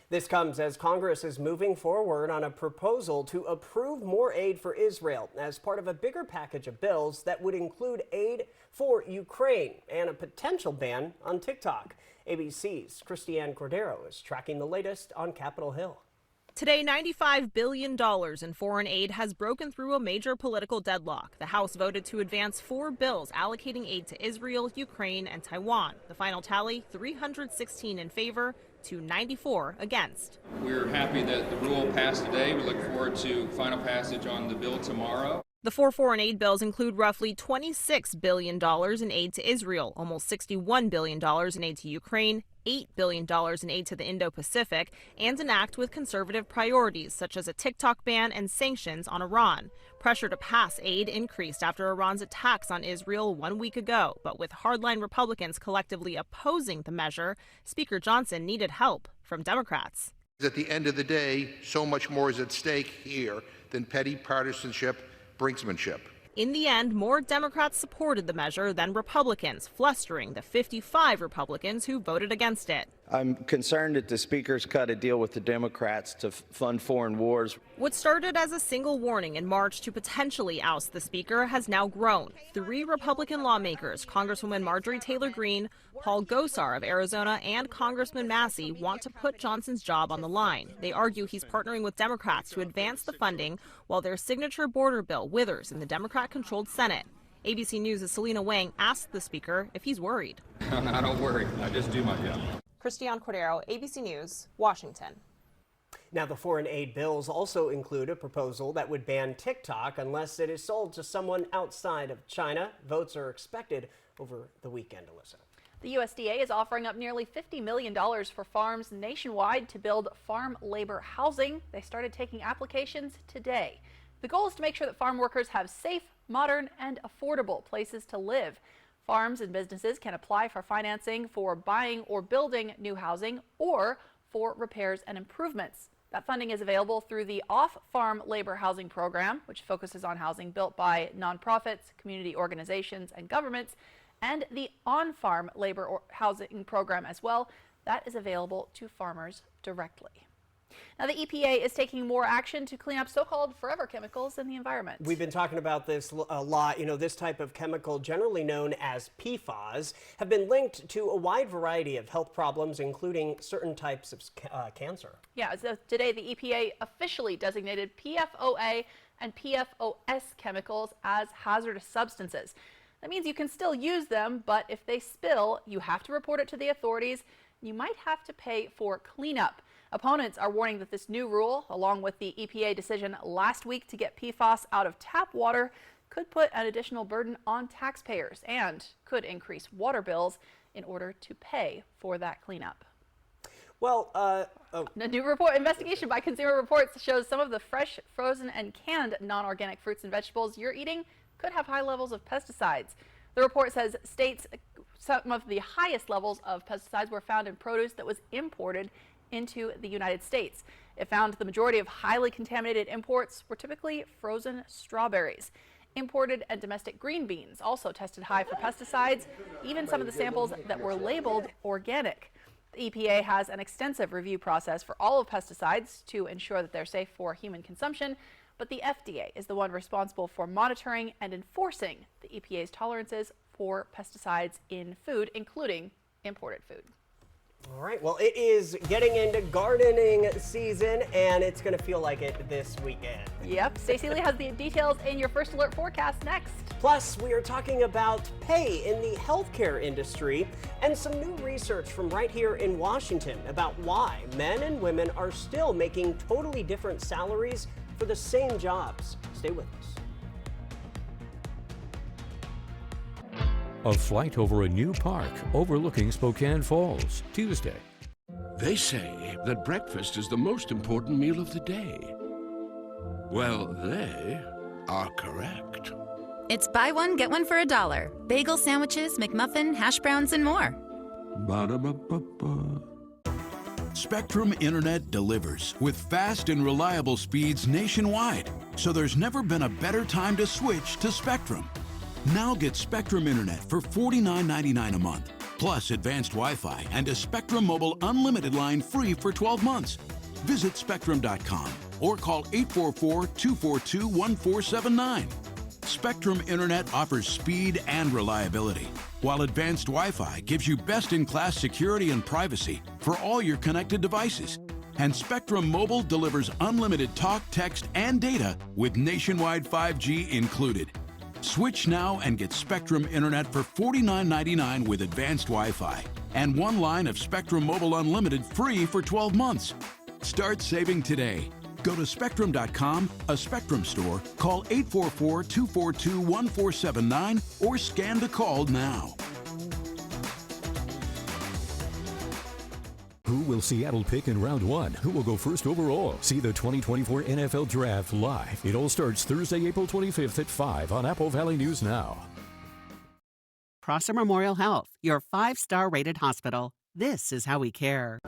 This comes as Congress is moving forward on a proposal to approve more aid for Israel as part of a bigger package of bills that would include aid for Ukraine and a potential ban on TikTok. ABC's Christiane Cordero is tracking the latest on Capitol Hill. Today, $95 billion in foreign aid has broken through a major political deadlock. The House voted to advance 4 bills allocating aid to Israel, Ukraine, and Taiwan. The final tally, 316 in favor to 94 against. We're happy that the rule passed today. We look forward to final passage on the bill tomorrow. The 4 foreign aid bills include roughly $26 billion in aid to Israel, almost $61 billion in aid to Ukraine, $8 billion in aid to the Indo-Pacific, and an act with conservative priorities such as a TikTok ban and sanctions on Iran. Pressure to pass aid increased after Iran's attacks on Israel 1 week ago, but with hardline Republicans collectively opposing the measure, Speaker Johnson needed help from Democrats. At the end of the day, so much more is at stake here than petty partisanship, brinksmanship. In the end, more Democrats supported the measure than Republicans, flustering the 55 Republicans who voted against it. I'm concerned that the Speaker's cut a deal with the Democrats to fund foreign wars. What started as a single warning in March to potentially oust the Speaker has now grown. 3 Republican lawmakers, Congresswoman Marjorie Taylor Greene, Paul Gosar of Arizona, and Congressman Massey, want to put Johnson's job on the line. They argue he's partnering with Democrats to advance the funding while their signature border bill withers in the Democrat-controlled Senate. ABC News' Selena Wang asked the Speaker if he's worried. I don't worry. I just do my job. Christiane Cordero, ABC News, Washington. Now, the foreign aid bills also include a proposal that would ban TikTok unless it is sold to someone outside of China. Votes are expected over the weekend, Alyssa. The USDA is offering up nearly $50 million for farms nationwide to build farm labor housing. They started taking applications today. The goal is to make sure that farm workers have safe, modern, and affordable places to live. Farms and businesses can apply for financing for buying or building new housing or for repairs and improvements. That funding is available through the Off-Farm Labor Housing Program, which focuses on housing built by nonprofits, community organizations, and governments, and the On-Farm Labor Housing Program as well. That is available to farmers directly. Now, the EPA is taking more action to clean up so-called forever chemicals in the environment. We've been talking about this a lot. You know, this type of chemical, generally known as PFAS, have been linked to a wide variety of health problems, including certain types of cancer. Yeah, so today the EPA officially designated PFOA and PFOS chemicals as hazardous substances. That means you can still use them, but if they spill, you have to report it to the authorities. You might have to pay for cleanup. Opponents are warning that this new rule, along with the EPA decision last week to get PFAS out of tap water, could put an additional burden on taxpayers and could increase water bills in order to pay for that cleanup. Well, A new investigation by Consumer Reports shows some of the fresh, frozen, and canned non-organic fruits and vegetables you're eating could have high levels of pesticides. The report says some of the highest levels of pesticides were found in produce that was imported into the United States. It found the majority of highly contaminated imports were typically frozen strawberries. Imported and domestic green beans also tested high for pesticides, even some of the samples that were labeled organic. The EPA has an extensive review process for all of pesticides to ensure that they're safe for human consumption, but the FDA is the one responsible for monitoring and enforcing the EPA's tolerances for pesticides in food, including imported food. All right, well, it is getting into gardening season, and it's going to feel like it this weekend. Yep, Stacey Lee has the details in your First Alert forecast next. Plus, we are talking about pay in the healthcare industry and some new research from right here in Washington about why men and women are still making totally different salaries for the same jobs. Stay with us. A flight over a new park overlooking Spokane Falls, Tuesday. They say that breakfast is the most important meal of the day. Well, they are correct. It's buy one, get one for $1. Bagel sandwiches, McMuffin, hash browns, and more. Ba-da-ba-ba-ba. Spectrum Internet delivers with fast and reliable speeds nationwide, so there's never been a better time to switch to Spectrum. Now get Spectrum Internet for $49.99 a month, plus advanced Wi-Fi and a Spectrum Mobile Unlimited line free for 12 months. Visit Spectrum.com or call 844-242-1479. Spectrum Internet offers speed and reliability, while advanced Wi-Fi gives you best-in-class security and privacy for all your connected devices. And Spectrum Mobile delivers unlimited talk, text, and data with nationwide 5G included. Switch now and get Spectrum Internet for $49.99 with advanced Wi-Fi and one line of Spectrum Mobile Unlimited free for 12 months. Start saving today. Go to Spectrum.com, a Spectrum store, call 844-242-1479, or scan the call now. Who will Seattle pick in round one? Who will go first overall? See the 2024 NFL Draft live. It all starts Thursday, April 25th at 5 on Apple Valley News Now. Prosser Memorial Health, your 5-star rated hospital. This is how we care.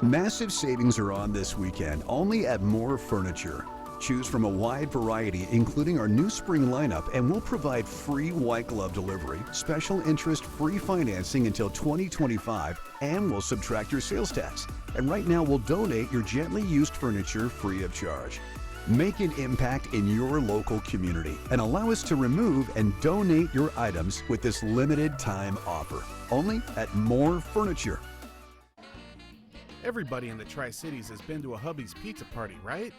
Massive savings are on this weekend, only at More Furniture. Choose from a wide variety, including our new spring lineup, and we'll provide free white glove delivery, special interest free financing until 2025, and we'll subtract your sales tax. And right now, we'll donate your gently used furniture free of charge. Make an impact in your local community and allow us to remove and donate your items with this limited time offer. Only at More Furniture. Everybody in the Tri-Cities has been to a Hubby's Pizza Party, right?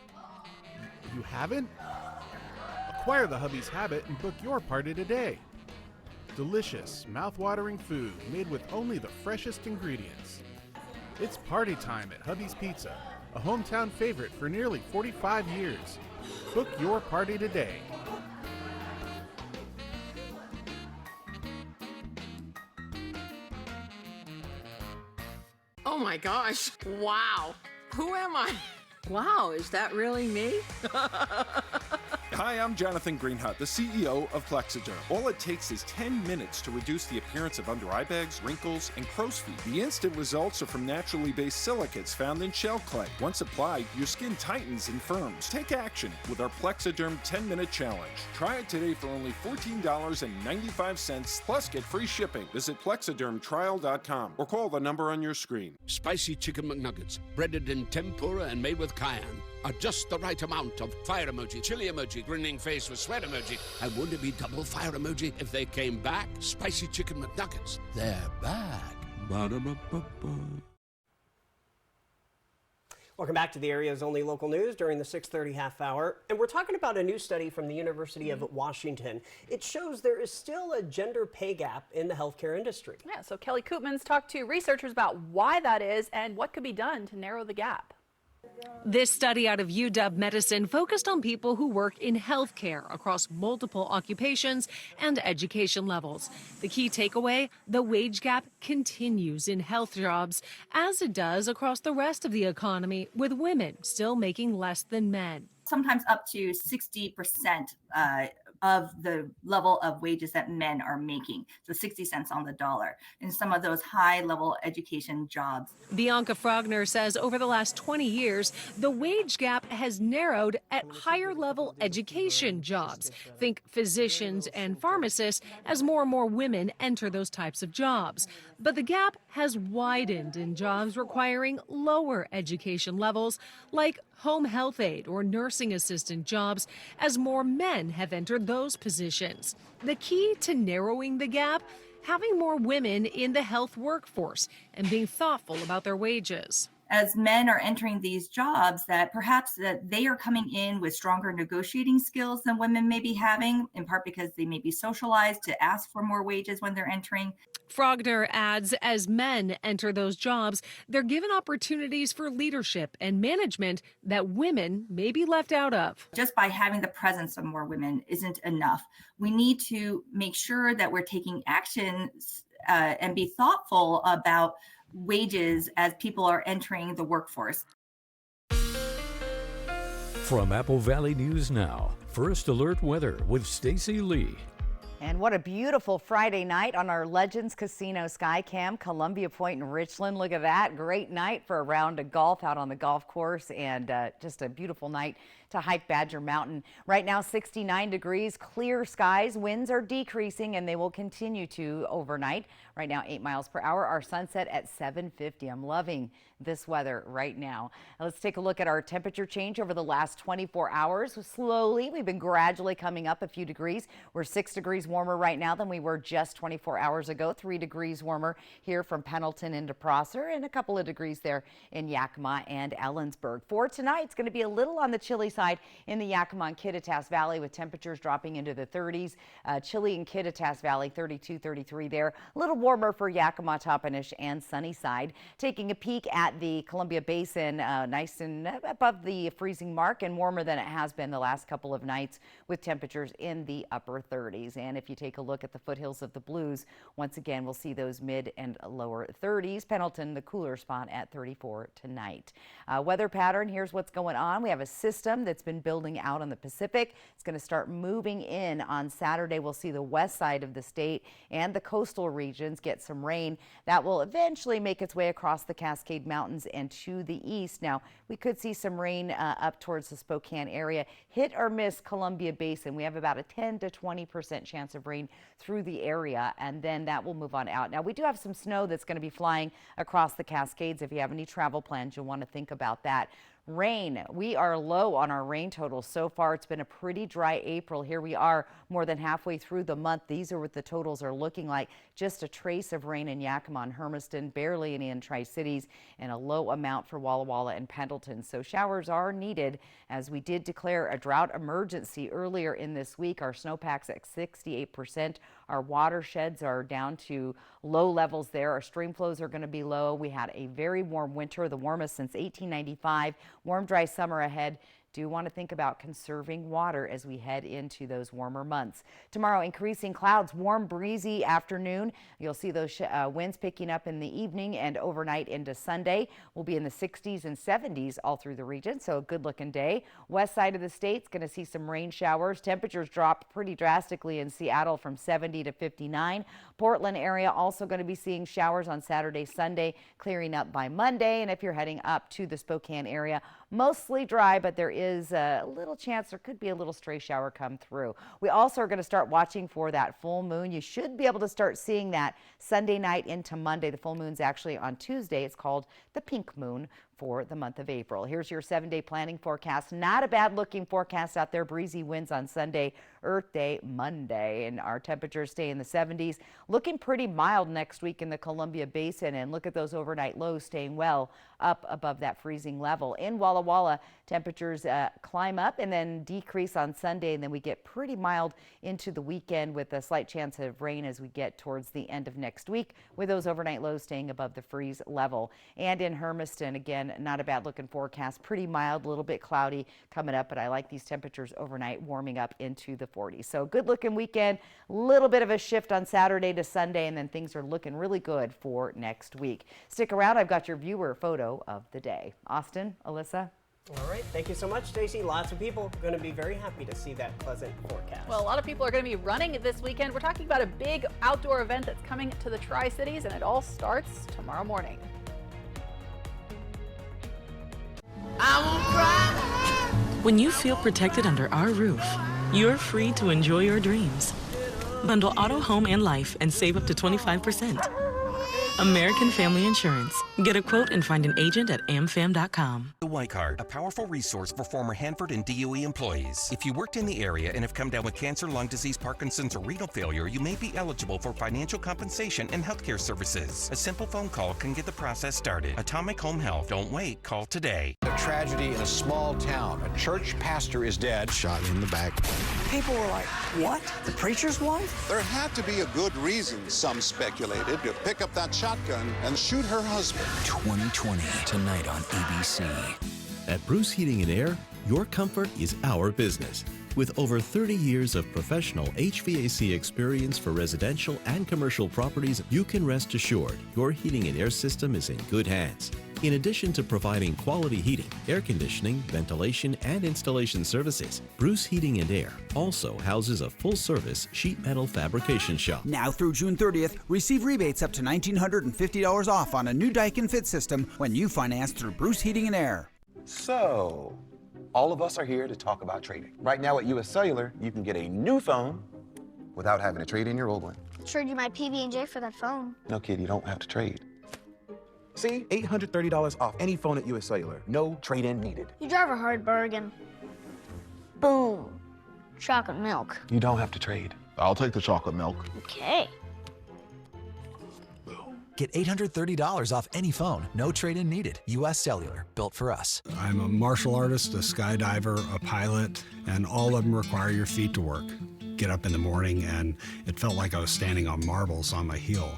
You haven't? Acquire the Hubby's habit and book your party today. Delicious, mouth-watering food made with only the freshest ingredients. It's party time at Hubby's Pizza, a hometown favorite for nearly 45 years. Book your party today. Oh my gosh, wow. Who am I? Wow, is that really me? Hi, I'm Jonathan Greenhut, the CEO of Plexiderm. All it takes is 10 minutes to reduce the appearance of under eye bags, wrinkles, and crow's feet. The instant results are from naturally based silicates found in shell clay. Once applied, your skin tightens and firms. Take action with our Plexiderm 10-minute challenge. Try it today for only $14.95 plus get free shipping. Visit plexidermtrial.com or call the number on your screen. Spicy chicken McNuggets, breaded in tempura and made with cayenne, are just the right amount of fire emoji, chili emoji, grinning face with sweat emoji, and wouldn't it be double fire emoji if they came back? Spicy chicken McNuggets, they're back. Ba-da-ba-ba-ba. Welcome back to the area's only local news during the 6:30 half hour. And we're talking about a new study from the University of Washington. It shows there is still a gender pay gap in the healthcare industry. Yeah, so Kelly Koopmans talked to researchers about why that is and what could be done to narrow the gap. This study out of UW Medicine focused on people who work in healthcare across multiple occupations and education levels. The key takeaway, the wage gap continues in health jobs, as it does across the rest of the economy, with women still making less than men. Sometimes up to 60% of the level of wages that men are making, so 60 cents on the dollar in some of those high-level education jobs. Bianca Frogner says over the last 20 years, the wage gap has narrowed at higher-level education jobs. Think physicians and pharmacists, as more and more women enter those types of jobs. But the gap has widened in jobs requiring lower education levels, like home health aide or nursing assistant jobs, as more men have entered those positions. The key to narrowing the gap, having more women in the health workforce and being thoughtful about their wages. As men are entering these jobs, that perhaps that they are coming in with stronger negotiating skills than women may be having, in part because they may be socialized to ask for more wages when they're entering. Frogner adds, as men enter those jobs, they're given opportunities for leadership and management that women may be left out of. Just by having the presence of more women isn't enough. We need to make sure that we're taking action and be thoughtful about wages as people are entering the workforce. From Apple Valley News Now, First Alert Weather with Stacy Lee. And what a beautiful Friday night on our Legends Casino Skycam, Columbia Point in Richland. Look at that. Great night for a round of golf out on the golf course, and just a beautiful night to hike Badger Mountain. Right now, 69 degrees, clear skies. Winds are decreasing, and they will continue to overnight. Right now, 8 miles per hour. Our sunset at 7:50. I'm loving this weather right now. Let's take a look at our temperature change over the last 24 hours. Slowly, we've been gradually coming up a few degrees. We're 6 degrees warmer right now than we were just 24 hours ago. 3 degrees warmer here from Pendleton into Prosser, and a couple of degrees there in Yakima and Ellensburg. For tonight, it's going to be a little on the chilly side in the Yakima and Kittitas Valley, with temperatures dropping into the 30s. Chilly in Kittitas Valley, 32, 33 there. A little warmer for Yakima, Toppenish, and Sunnyside. Taking a peek at the Columbia Basin, nice and above the freezing mark and warmer than it has been the last couple of nights, with temperatures in the upper 30s. And if you take a look at the foothills of the Blues, once again, we'll see those mid and lower 30s. Pendleton, the cooler spot at 34 tonight. Weather pattern, here's what's going on. We have a system that's been building out on the Pacific. It's going to start moving in on Saturday. We'll see the west side of the state and the coastal regions get some rain. That will eventually make its way across the Cascade Mountains and to the east. Now, we could see some rain up towards the Spokane area. Hit or miss Columbia Basin. We have about a 10 to 20% chance of rain through the area, and then that will move on out. Now, we do have some snow that's going to be flying across the Cascades. If you have any travel plans, you'll want to think about that. Rain, we are low on our rain totals so far. It's been a pretty dry April. Here we are more than halfway through the month. These are what the totals are looking like. Just a trace of rain in Yakima and Hermiston, barely any in Tri-Cities, and a low amount for Walla Walla and Pendleton. So showers are needed, as we did declare a drought emergency earlier in this week. Our snowpack's at 68%. Our watersheds are down to low levels there. Our stream flows are going to be low. We had a very warm winter, the warmest since 1895. Warm, dry summer ahead do want to think about conserving water as we head into those warmer months. Tomorrow, increasing clouds, warm, breezy afternoon. You'll see those winds picking up in the evening and overnight into Sunday. We'll be in the 60s and 70s all through the region, so a good-looking day. West side of the state's going to see some rain showers. Temperatures drop pretty drastically in Seattle from 70 to 59. Portland area also going to be seeing showers on Saturday, Sunday, clearing up by Monday. And if you're heading up to the Spokane area, mostly dry, but there is a little chance there could be a little stray shower come through. We also are going to start watching for that full moon. You should be able to start seeing that Sunday night into Monday. The full moon's actually on Tuesday. It's called the pink moon for the month of April. Here's your 7-day planning forecast. Not a bad looking forecast out there. Breezy winds on Sunday, Earth Day, Monday, and our temperatures stay in the 70s. Looking pretty mild next week in the Columbia Basin, and look at those overnight lows staying well up above that freezing level. In Walla Walla, temperatures climb up and then decrease on Sunday, and then we get pretty mild into the weekend with a slight chance of rain as we get towards the end of next week, with those overnight lows staying above the freeze level. And in Hermiston, again, not a bad looking forecast. Pretty mild, a little bit cloudy coming up, but I like these temperatures overnight warming up into the 40s. So good looking weekend, a little bit of a shift on Saturday to Sunday, and then things are looking really good for next week. Stick around. I've got your viewer photo of the day. Austin, Alyssa. All right, thank you so much, Stacey. Lots of people are going to be very happy to see that pleasant forecast. Well, a lot of people are going to be running this weekend. We're talking about a big outdoor event that's coming to the Tri-Cities, and it all starts tomorrow morning. When you feel protected under our roof, you're free to enjoy your dreams. Bundle auto, home, and life and save up to 25%. American Family Insurance. Get a quote and find an agent at amfam.com. The Y Card, a powerful resource for former Hanford and DOE employees. If you worked in the area and have come down with cancer, lung disease, Parkinson's, or renal failure, you may be eligible for financial compensation and healthcare services. A simple phone call can get the process started. Atomic Home Health. Don't wait. Call today. A tragedy in a small town. A church pastor is dead, shot in the back. People were like, what? The preacher's wife? There had to be a good reason, some speculated, to pick up that shotgun and shoot her husband. 2020, tonight on ABC. At Bruce Heating and Air, your comfort is our business. With over 30 years of professional HVAC experience for residential and commercial properties, you can rest assured your heating and air system is in good hands. In addition to providing quality heating, air conditioning, ventilation, and installation services, Bruce Heating and Air also houses a full-service sheet metal fabrication shop. Now through June 30th, receive rebates up to $1,950 off on a new Daikin Fit system when you finance through Bruce Heating and Air. So, all of us are here to talk about trading. Right now at US Cellular, you can get a new phone without having to trade in your old one. Trade you my PB&J for that phone. No, kid, you don't have to trade. See, $830 off any phone at US Cellular. No trade-in needed. You drive a hard bargain. Boom. Chocolate milk. You don't have to trade. I'll take the chocolate milk. Okay. Get $830 off any phone. No trade-in needed. US Cellular. Built for us. I'm a martial artist, a skydiver, a pilot, and all of them require your feet to work. Get up in the morning, and it felt like I was standing on marbles on my heel.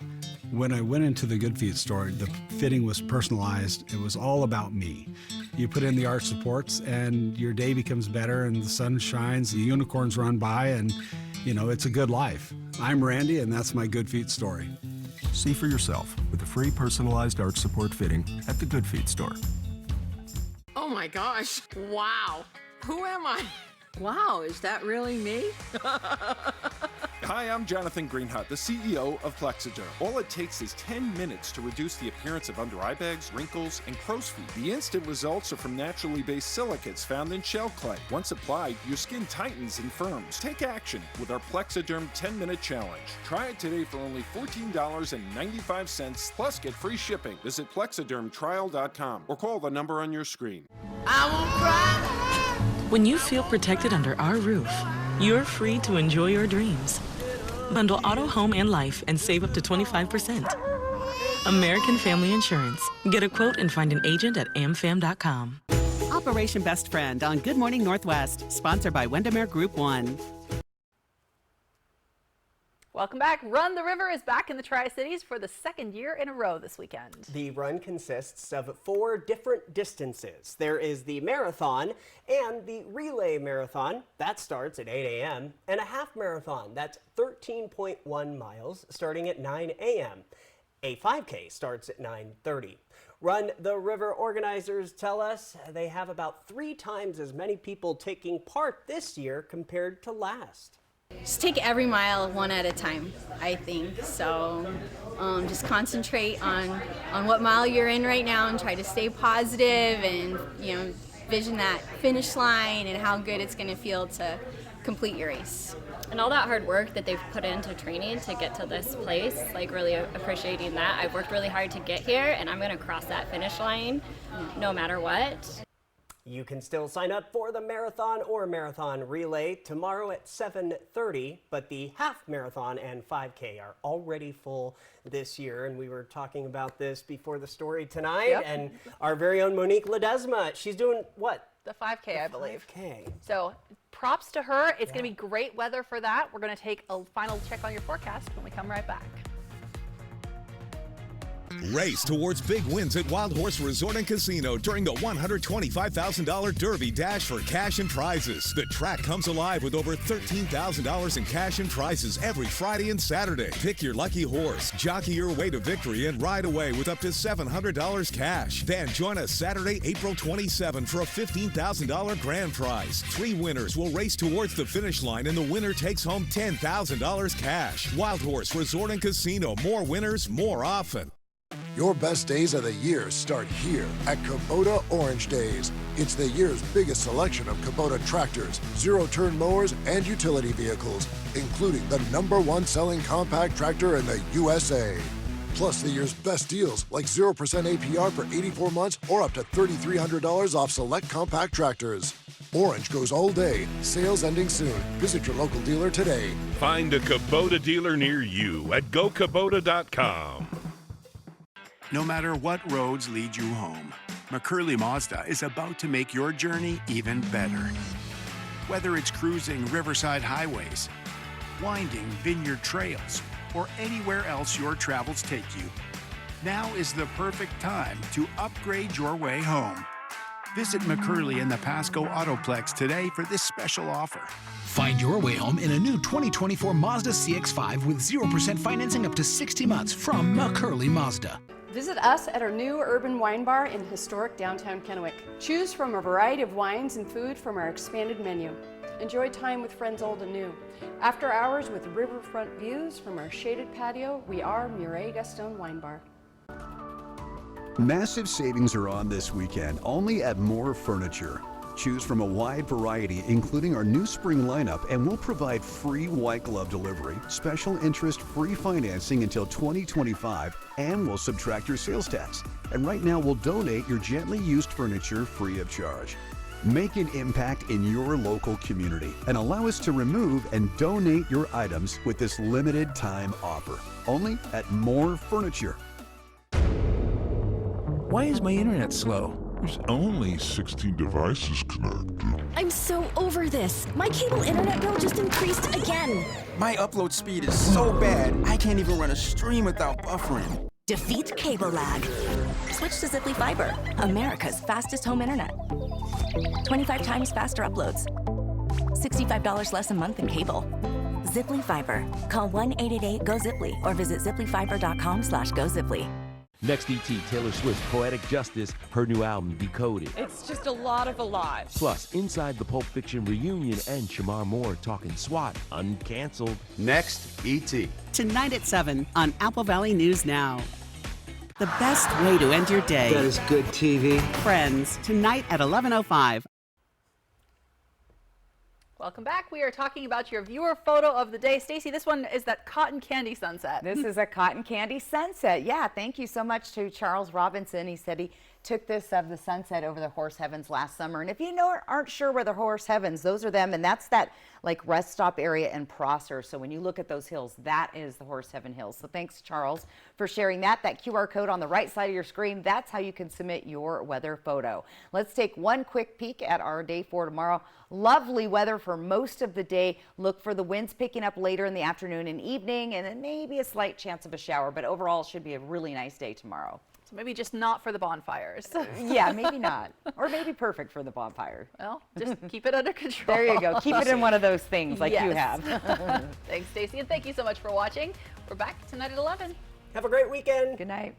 When I went into the Good Feet store, the fitting was personalized. It was all about me. You put in the arch supports, and your day becomes better, and the sun shines, the unicorns run by, and, you know, it's a good life. I'm Randy, and that's my Good Feet story. See for yourself with a free personalized arch support fitting at the Good Feet store. Oh my gosh, wow. Who am I? Wow, is that really me? Hi, I'm Jonathan Greenhut, the CEO of Plexiderm. All it takes is 10 minutes to reduce the appearance of under eye bags, wrinkles, and crow's feet. The instant results are from naturally based silicates found in shell clay. Once applied, your skin tightens and firms. Take action with our Plexiderm 10-minute challenge. Try it today for only $14.95 plus get free shipping. Visit plexidermtrial.com or call the number on your screen. I won't cry. When you feel protected under our roof, you're free to enjoy your dreams. Bundle auto, home, and life and save up to 25%. American Family Insurance. Get a quote and find an agent at amfam.com. Operation Best Friend on Good Morning Northwest, sponsored by Windermere Group 1. Welcome back. Run the River is back in the Tri-Cities for the second year in a row this weekend. The run consists of 4 different distances. There is the marathon and the relay marathon. That starts at 8 a.m. and a half marathon. That's 13.1 miles starting at 9 a.m. A 5K starts at 9:30. Run the River organizers tell us they have about 3 times as many people taking part this year compared to last. Just take every mile one at a time, I think. So just concentrate on what mile you're in right now and try to stay positive and, vision that finish line and how good it's going to feel to complete your race. And all that hard work that they've put into training to get to this place, like really appreciating that. I've worked really hard to get here and I'm going to cross that finish line no matter what. You can still sign up for the marathon or marathon relay tomorrow at 7:30, but the half marathon and 5K are already full this year. And we were talking about this before the story tonight. Yep. And our very own Monique Ledesma, she's doing what? The 5K, I believe. 5K. So props to her. It's going to be great weather for that. We're going to take a final check on your forecast when we come right back. Race towards big wins at Wild Horse Resort and Casino during the $125,000 Derby Dash for cash and prizes. The track comes alive with over $13,000 in cash and prizes every Friday and Saturday. Pick your lucky horse, jockey your way to victory, and ride away with up to $700 cash. Then join us Saturday, April 27 for a $15,000 grand prize. 3 winners will race towards the finish line, and the winner takes home $10,000 cash. Wild Horse Resort and Casino. More winners, more often. Your best days of the year start here at Kubota Orange Days. It's the year's biggest selection of Kubota tractors, zero-turn mowers, and utility vehicles, including the #1 selling compact tractor in the USA. Plus the year's best deals like 0% APR for 84 months or up to $3,300 off select compact tractors. Orange goes all day. Sales ending soon. Visit your local dealer today. Find a Kubota dealer near you at gokubota.com. No matter what roads lead you home, McCurley Mazda is about to make your journey even better. Whether it's cruising riverside highways, winding vineyard trails, or anywhere else your travels take you, now is the perfect time to upgrade your way home. Visit McCurley in the Pasco Autoplex today for this special offer. Find your way home in a new 2024 Mazda CX-5 with 0% financing up to 60 months from McCurley Mazda. Visit us at our new urban wine bar in historic downtown Kennewick. Choose from a variety of wines and food from our expanded menu. Enjoy time with friends old and new. After hours with riverfront views from our shaded patio, we are Murray Gaston Wine Bar. Massive savings are on this weekend, only at More Furniture. Choose from a wide variety, including our new spring lineup, and we'll provide free white glove delivery, special interest free financing until 2025, and we'll subtract your sales tax. And right now, we'll donate your gently used furniture free of charge. Make an impact in your local community and allow us to remove and donate your items with this limited time offer. Only at More Furniture. Why is my internet slow? There's only 16 devices connected. I'm so over this. My cable internet bill just increased again. My upload speed is so bad, I can't even run a stream without buffering. Defeat cable lag. Switch to Ziply Fiber, America's fastest home internet. 25 times faster uploads. $65 less a month than cable. Ziply Fiber. Call 1-888-GO-ZIPLY or visit ziplyfiber.com/GoZiply. Next ET, Taylor Swift's Poetic Justice, her new album, Decoded. It's just a lot of a lot. Plus, Inside the Pulp Fiction reunion and Shamar Moore talking SWAT, uncanceled. Next ET. Tonight at 7 on Apple Valley News Now. The best way to end your day. That is good TV. Friends, tonight at 11:05. Welcome back. We are talking about your viewer photo of the day. Stacy, this one is that cotton candy sunset. This is a cotton candy sunset. Yeah, thank you so much to Charles Robinson. He said he took this of the sunset over the Horse Heavens last summer. And if you aren't sure where the Horse Heavens, those are them. And that's that like rest stop area in Prosser. So when you look at those hills, that is the Horse Heaven Hills. So thanks, Charles, for sharing that. That QR code on the right side of your screen, that's how you can submit your weather photo. Let's take one quick peek at our day for tomorrow. Lovely weather for most of the day. Look for the winds picking up later in the afternoon and evening, and then maybe a slight chance of a shower. But overall, it should be a really nice day tomorrow. So maybe just not for the bonfires. Yeah, maybe not. Or maybe perfect for the bonfire. Well, just keep it under control. There you go. Keep it in one of those things like you have. Thanks, Stacey, and thank you so much for watching. We're back tonight at 11. Have a great weekend. Good night.